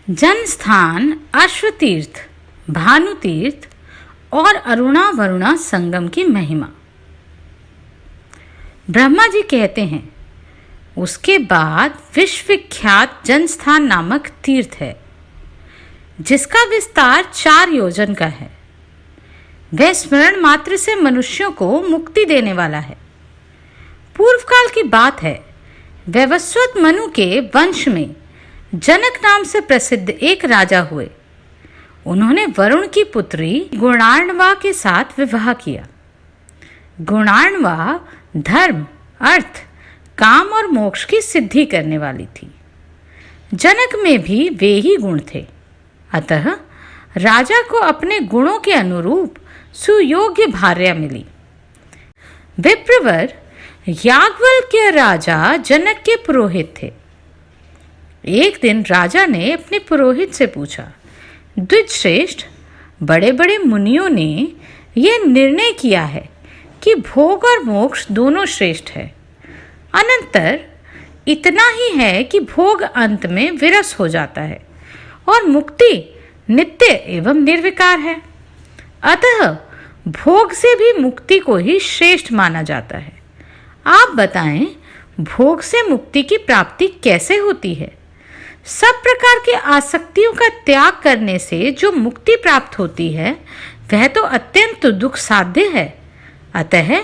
जन स्थान अश्वतीर्थ, भानुतीर्थ और अरुणा वरुणा संगम की महिमा। ब्रह्मा जी कहते हैं, उसके बाद विश्वविख्यात जनस्थान नामक तीर्थ है, जिसका विस्तार 4 योजन का है। वह स्मरण मात्र से मनुष्यों को मुक्ति देने वाला है। पूर्व काल की बात है, वैवस्वत मनु के वंश में जनक नाम से प्रसिद्ध एक राजा हुए। उन्होंने वरुण की पुत्री गुणार्णवा के साथ विवाह किया। गुणार्णवा धर्म, अर्थ, काम और मोक्ष की सिद्धि करने वाली थी। जनक में भी वे ही गुण थे। अतः राजा को अपने गुणों के अनुरूप सुयोग्य भार्या मिली। विप्रवर याज्ञवल्क्य राजा जनक के पुरोहित थे। एक दिन राजा ने अपने पुरोहित से पूछा, द्विजश्रेष्ठ, बड़े बड़े मुनियों ने यह निर्णय किया है कि भोग और मोक्ष दोनों श्रेष्ठ है। अनंतर इतना ही है कि भोग अंत में विरस हो जाता है और मुक्ति नित्य एवं निर्विकार है। अतः भोग से भी मुक्ति को ही श्रेष्ठ माना जाता है। आप बताएं, भोग से मुक्ति की प्राप्ति कैसे होती है? सब प्रकार की आसक्तियों का त्याग करने से जो मुक्ति प्राप्त होती है, वह तो अत्यंत दुख साध्य है। अतः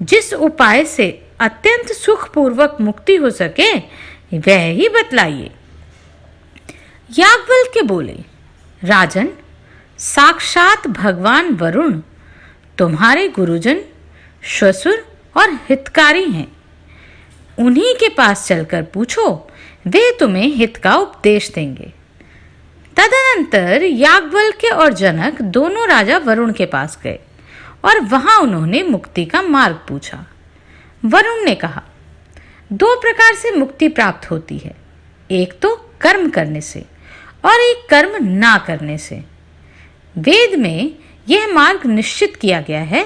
जिस उपाय से अत्यंत सुखपूर्वक मुक्ति हो सके, वह ही बतलाइए। याज्ञवल्क्य बोले, राजन, साक्षात भगवान वरुण तुम्हारे गुरुजन, श्वशुर और हितकारी हैं। उन्हीं के पास चलकर पूछो, वे तुम्हें हित का उपदेश देंगे। तदनंतर याज्ञवल्क्य और जनक दोनों राजा वरुण के पास गए और वहां उन्होंने मुक्ति का मार्ग पूछा। वरुण ने कहा, 2 प्रकार से मुक्ति प्राप्त होती है, एक तो कर्म करने से और एक कर्म ना करने से। वेद में यह मार्ग निश्चित किया गया है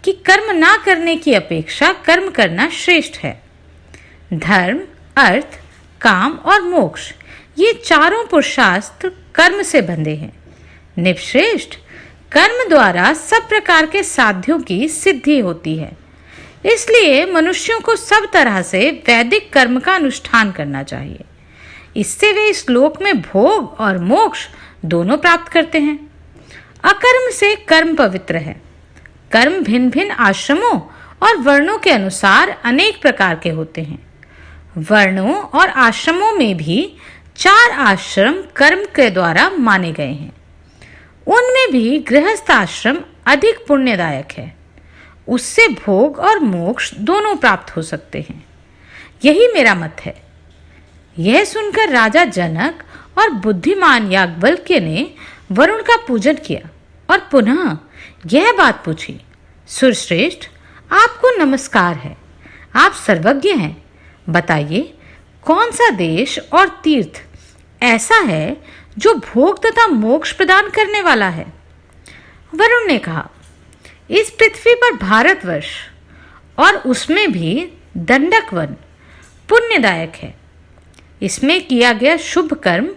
कि कर्म ना करने की अपेक्षा कर्म करना श्रेष्ठ है। धर्म, अर्थ, काम और मोक्ष, ये चारों पुरुषार्थ कर्म से बंधे हैं। निःश्रेष्ठ कर्म द्वारा सब प्रकार के साध्यों की सिद्धि होती है। इसलिए मनुष्यों को सब तरह से वैदिक कर्म का अनुष्ठान करना चाहिए। इससे वे इस लोक में भोग और मोक्ष दोनों प्राप्त करते हैं। अकर्म से कर्म पवित्र है। कर्म भिन्न भिन्न आश्रमों और वर्णों के अनुसार अनेक प्रकार के होते हैं। वर्णों और आश्रमों में भी 4 आश्रम कर्म के द्वारा माने गए हैं। उनमें भी गृहस्थ आश्रम अधिक पुण्यदायक है। उससे भोग और मोक्ष दोनों प्राप्त हो सकते हैं। यही मेरा मत है। यह सुनकर राजा जनक और बुद्धिमान याज्ञवल्क्य ने वरुण का पूजन किया और पुनः यह बात पूछी, सुरश्रेष्ठ, आपको नमस्कार है। आप सर्वज्ञ हैं। बताइए, कौन सा देश और तीर्थ ऐसा है जो भोग तथा मोक्ष प्रदान करने वाला है? वरुण ने कहा, इस पृथ्वी पर भारतवर्ष और उसमें भी दंडक वन पुण्यदायक है। इसमें किया गया शुभ कर्म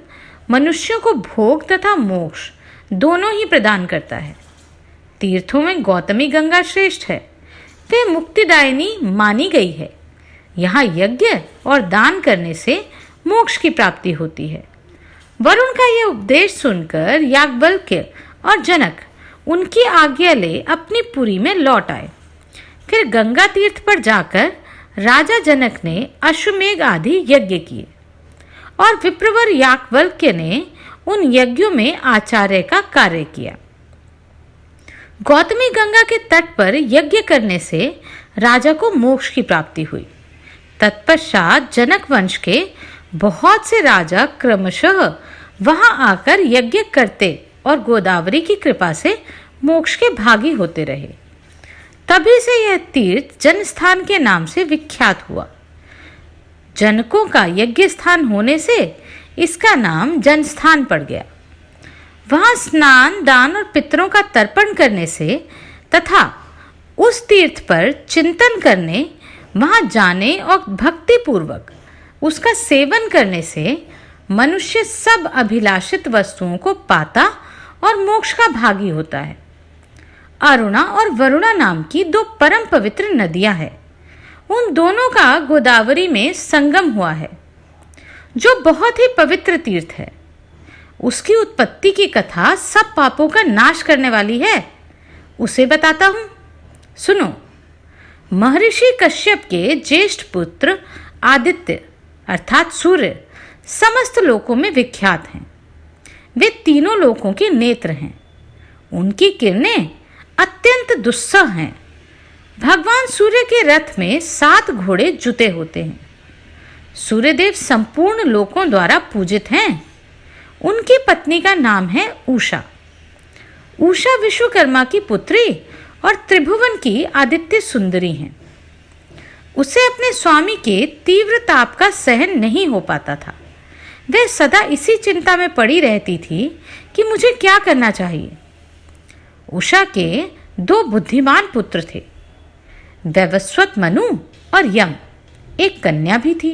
मनुष्यों को भोग तथा मोक्ष दोनों ही प्रदान करता है। तीर्थों में गौतमी गंगा श्रेष्ठ है। वे मुक्तिदायिनी मानी गई है। यहाँ यज्ञ और दान करने से मोक्ष की प्राप्ति होती है। वरुण का यह उपदेश सुनकर याज्ञवल्क्य और जनक उनकी आज्ञा ले अपनी पुरी में लौट आए। फिर गंगा तीर्थ पर जाकर राजा जनक ने अश्वमेघ आदि यज्ञ किए और विप्रवर याज्ञवल्क्य ने उन यज्ञों में आचार्य का कार्य किया। गौतमी गंगा के तट पर यज्ञ करने से राजा को मोक्ष की प्राप्ति हुई। तत्पश्चात जनक वंश के बहुत से राजा क्रमशः वहां आकर यज्ञ करते और गोदावरी की कृपा से मोक्ष के भागी होते रहे। तभी से यह तीर्थ जनस्थान के नाम से विख्यात हुआ। जनकों का यज्ञ स्थान होने से इसका नाम जनस्थान पड़ गया। वहां स्नान, दान और पितरों का तर्पण करने से तथा उस तीर्थ पर चिंतन करने, वहां जाने और भक्ति पूर्वक उसका सेवन करने से मनुष्य सब अभिलाषित वस्तुओं को पाता और मोक्ष का भागी होता है। अरुणा और वरुणा नाम की दो परम पवित्र नदियां हैं। उन दोनों का गोदावरी में संगम हुआ है, जो बहुत ही पवित्र तीर्थ है। उसकी उत्पत्ति की कथा सब पापों का नाश करने वाली है। उसे बताता हूं, सुनो। महर्षि कश्यप के ज्येष्ठ पुत्र आदित्य अर्थात सूर्य समस्त लोकों में विख्यात हैं। वे तीनों लोकों के नेत्र हैं। उनकी किरणें अत्यंत दुस्सह हैं। भगवान सूर्य के रथ में 7 घोड़े जुते होते हैं। सूर्यदेव संपूर्ण लोकों द्वारा पूजित हैं। उनकी पत्नी का नाम है उषा। उषा विश्वकर्मा की पुत्री और त्रिभुवन की आदित्य सुंदरी हैं। उसे अपने स्वामी के तीव्र ताप का सहन नहीं हो पाता था। वह सदा इसी चिंता में पड़ी रहती थी कि मुझे क्या करना चाहिए। उषा के 2 बुद्धिमान पुत्र थे, वैवस्वत मनु और यम। एक कन्या भी थी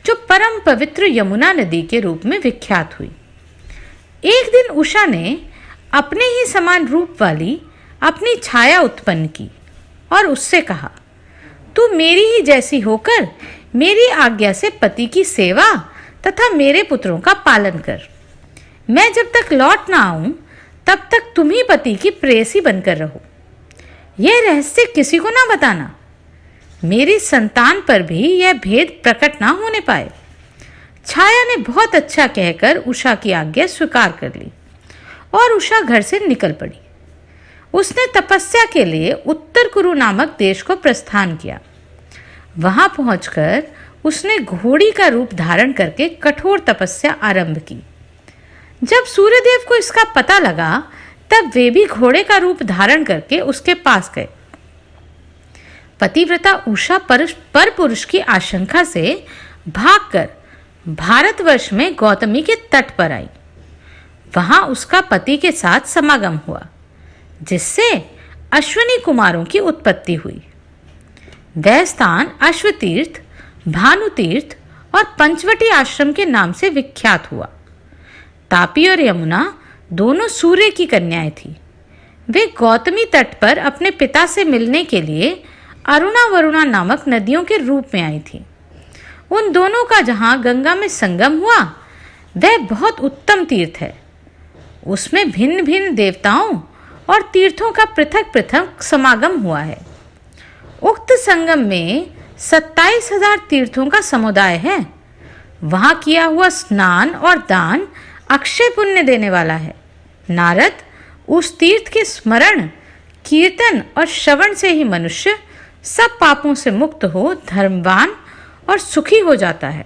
जो परम पवित्र यमुना नदी के रूप में विख्यात हुई। एक दिन उषा ने अपने ही समान रूप वाली अपनी छाया उत्पन्न की और उससे कहा, तू मेरी ही जैसी होकर मेरी आज्ञा से पति की सेवा तथा मेरे पुत्रों का पालन कर। मैं जब तक लौट ना आऊं तब तक तुम ही पति की प्रेयसी बनकर रहो। यह रहस्य किसी को ना बताना। मेरी संतान पर भी यह भेद प्रकट ना होने पाए। छाया ने बहुत अच्छा कहकर उषा की आज्ञा स्वीकार कर ली और उषा घर से निकल पड़ी। उसने तपस्या के लिए उत्तर कुरु नामक देश को प्रस्थान किया। वहां पहुंचकर उसने घोड़ी का रूप धारण करके कठोर तपस्या आरंभ की। जब सूर्यदेव को इसका पता लगा तब वे भी घोड़े का रूप धारण करके उसके पास गए। पतिव्रता उषा पर पुरुष की आशंका से भागकर भारतवर्ष में गौतमी के तट पर आई। वहां उसका पति के साथ समागम हुआ, जिससे अश्विनी कुमारों की उत्पत्ति हुई। वह स्थान अश्वतीर्थ, भानुतीर्थ और पंचवटी आश्रम के नाम से विख्यात हुआ। तापी और यमुना दोनों सूर्य की कन्याएं थीं। वे गौतमी तट पर अपने पिता से मिलने के लिए अरुणा वरुणा नामक नदियों के रूप में आई थीं। उन दोनों का जहां गंगा में संगम हुआ, वह बहुत उत्तम तीर्थ है। उसमें भिन्न भिन्न देवताओं और तीर्थों का पृथक पृथक समागम हुआ है। उक्त संगम में 27,000 तीर्थों का समुदाय है। वहां किया हुआ स्नान और दान अक्षय पुण्य देने वाला है। नारद उस तीर्थ के स्मरण, कीर्तन और श्रवण से ही मनुष्य सब पापों से मुक्त हो धर्मवान और सुखी हो जाता है।